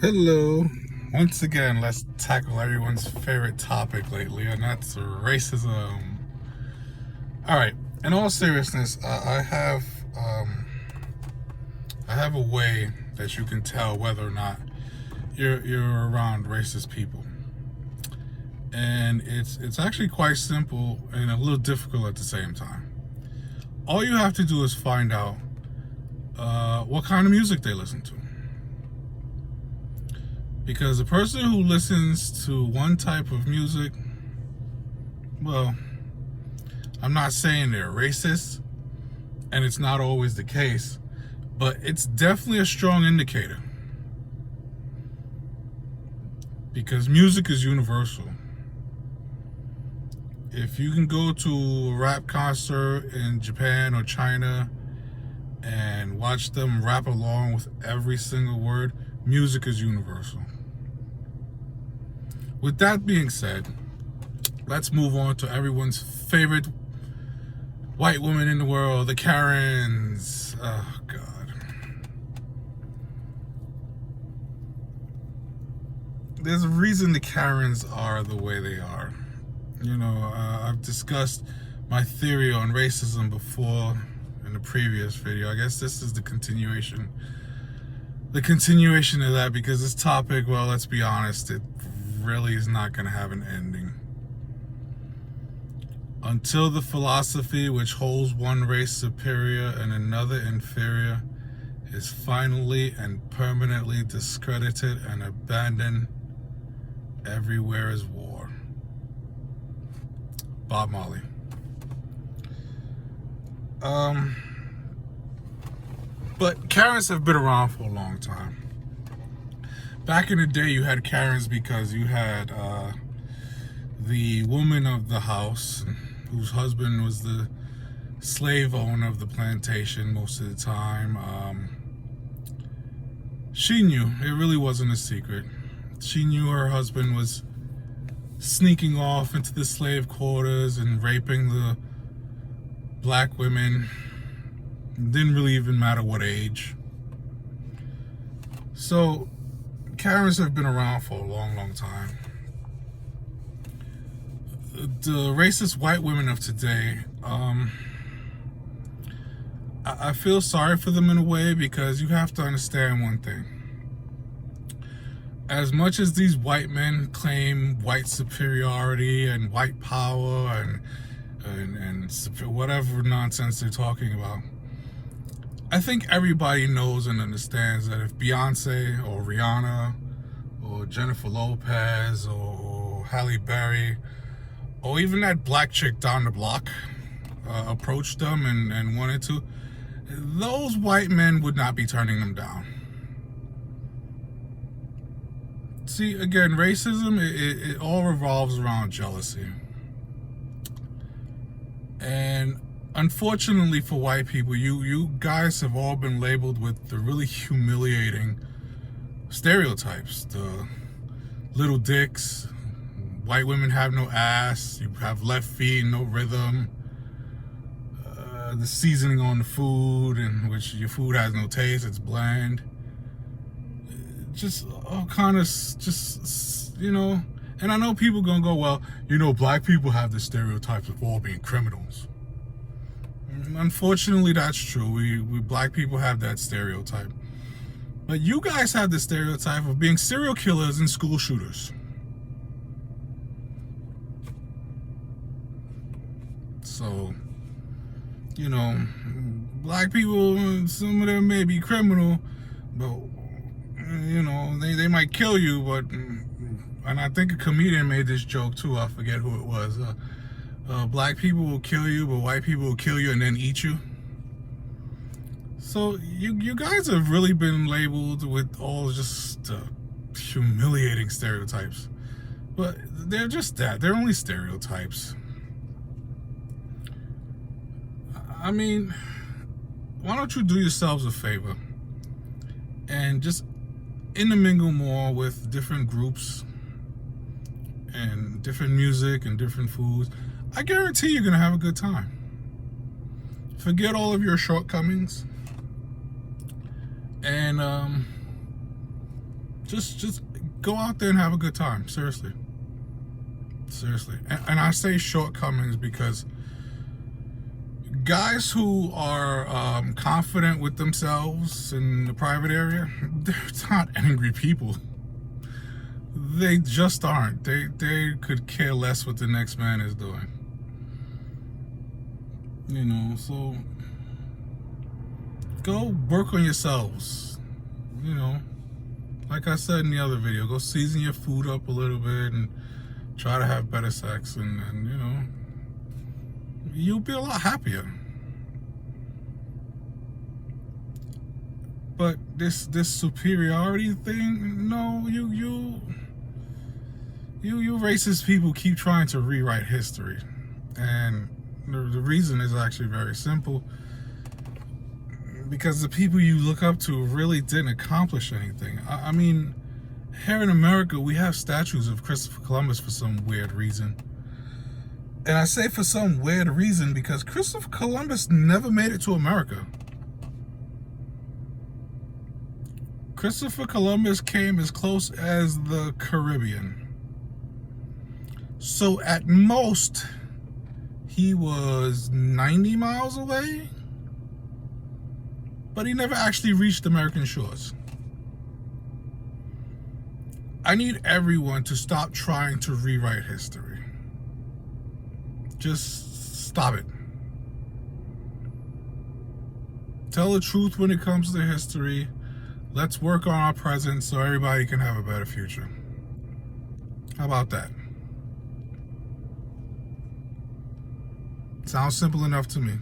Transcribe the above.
Hello. Once again, let's tackle everyone's favorite topic lately, and that's racism. All right. In all seriousness, I have a way that you can tell whether or not you're around racist people, and it's actually quite simple and a little difficult at the same time. All you have to do is find out what kind of music they listen to. Because a person who listens to one type of music, well, I'm not saying they're racist, and it's not always the case, but it's definitely a strong indicator. Because music is universal. If you can go to a rap concert in Japan or China and watch them rap along with every single word, music is universal. With that being said, let's move on to everyone's favorite white woman in the world, the Karens. Oh, God. There's a reason the Karens are the way they are. I've discussed my theory on racism before in the previous video. I guess this is the continuation of that, because this topic, well, let's be honest, it really is not going to have an ending. Until the philosophy which holds one race superior and another inferior is finally and permanently discredited and abandoned, everywhere is war. Bob Marley. But Karens have been around for a long time. Back in the day, you had Karens because you had the woman of the house, whose husband was the slave owner of the plantation most of the time. She knew. It really wasn't a secret. She knew her husband was sneaking off into the slave quarters and raping the black women. It didn't really even matter what age. So Karens have been around for a long, long time. The racist white women of today, I feel sorry for them in a way, because you have to understand one thing. As much as these white men claim white superiority and white power and whatever nonsense they're talking about, I think everybody knows and understands that if Beyonce or Rihanna or Jennifer Lopez or Halle Berry or even that black chick down the block approached them and wanted to, those white men would not be turning them down. See, again, racism, it all revolves around jealousy. And unfortunately for white people, you guys have all been labeled with the really humiliating stereotypes. The little dicks, white women have no ass, you have left feet, no rhythm, the seasoning on the food, in which your food has no taste, it's bland. Just all kind of, and I know people gonna go, well, black people have the stereotypes of all being criminals. Unfortunately, that's true. We black people have that stereotype. But you guys have the stereotype of being serial killers and school shooters. So, black people, some of them may be criminal, but, they might kill you, but, and I think a comedian made this joke too, I forget who it was. Black people will kill you, but white people will kill you and then eat you. So you guys have really been labeled with all just humiliating stereotypes. But they're just that. They're only stereotypes. I mean, why don't you do yourselves a favor and just intermingle more with different groups and different music and different foods. I guarantee you're going to have a good time. Forget all of your shortcomings and Just go out there and have a good time. Seriously. And I say shortcomings because guys who are confident with themselves in the private area, they're not angry people. They just aren't. They could care less what the next man is doing. You know, so go work on yourselves. You know, like I said in the other video, go season your food up a little bit and try to have better sex, and you know, you'll be a lot happier. But this superiority thing, no, you racist people keep trying to rewrite history, and the reason is actually very simple. Because the people you look up to really didn't accomplish anything. I mean, here in America, we have statues of Christopher Columbus for some weird reason. And I say for some weird reason because Christopher Columbus never made it to America. Christopher Columbus came as close as the Caribbean. So at most, he was 90 miles away, but he never actually reached American shores. I need everyone to stop trying to rewrite history. Just stop it. Tell the truth when it comes to history. Let's work on our present so everybody can have a better future. How about that? Sounds simple enough to me.